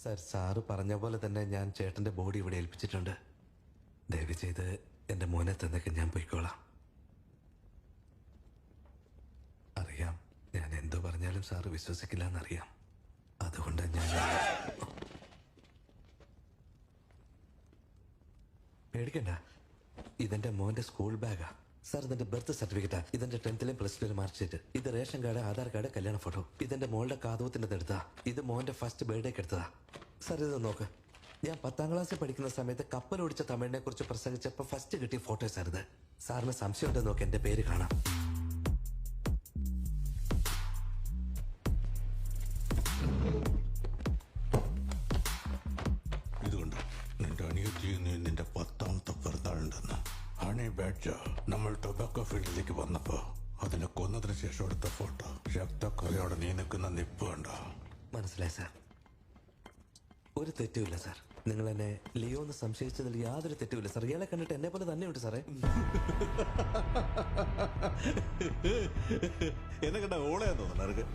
Sir, sir പറഞ്ഞ പോലെ തന്നെ ഞാൻ ചേട്ടന്റെ ബോഡി ഇവിടെ ഏൽപ്പിച്ചിട്ടുണ്ട്. ദയവ് ചെയ്ത് എന്റെ മോനെ തന്നൊക്കെ ഞാൻ പോയിക്കോളാം. അറിയാം, ഞാൻ എന്തു പറഞ്ഞാലും സാറ് വിശ്വസിക്കില്ല എന്നറിയാം. അതുകൊണ്ട് ഞാൻ പേടിക്കണ്ട. ഇതെന്റെ മോന്റെ സ്കൂൾ ബാഗാ സാർ. ഇതെന്റെ ബർത്ത് സർട്ടിഫിക്കറ്റാ. ഇതെന്റെ 10th +2 മാർക്ക് ഷീറ്റ്. ഇത് റേഷൻ കാർഡ്, ആധാർ കാർഡ്, കല്യാണ ഫോട്ടോ. ഇതെന്റെ മോളുടെ കാതൂത്തിന്റെ എടുത്താ. ഇത് മോന്റെ ഫസ്റ്റ് ബർത്ത്ഡേക്ക് എടുത്തതാ. സാർ ഇത് നോക്ക്. ഞാൻ 10th ക്ലാസ്സിൽ പഠിക്കുന്ന സമയത്ത് കപ്പൽ ഓടിച്ച തമിഴിനെ കുറിച്ച് പ്രസംഗിച്ചപ്പോ ഫസ്റ്റ് കിട്ടിയ ഫോട്ടോസ് ആയിരുന്നു. സാറിന് സംശയം ഉണ്ടെന്ന് നോക്ക്, എന്റെ പേര് കാണാം. ഇതുകൊണ്ട് നിന്റെ അനിയത്തി നിന്റെ 10ാമത്തെ പിറന്നാളുണ്ടെന്ന്. ഹണി ബാഡ്ജ നമ്മൾ ടൊബാക്കോ ഫീൽഡിലേക്ക് വന്നപ്പോ അതിനെ കൊന്നതിന് ശേഷം എടുത്ത ഫോട്ടോ. രക്തക്കറയോടെ നീ നിൽക്കുന്ന നിപ്പ് കണ്ട. മനസ്സിലായി സാർ. ഒരു തെറ്റുമില്ല സാർ. നിങ്ങൾ എന്നെ ലിയോ എന്ന് സംശയിച്ചതിൽ യാതൊരു തെറ്റുമില്ല സാർ. ഇയാളെ കണ്ടിട്ട് എന്നെ പോലെ തന്നെയുണ്ട് സാറേ. എന്നെ കണ്ട ഓളയാ തോന്നുന്നു.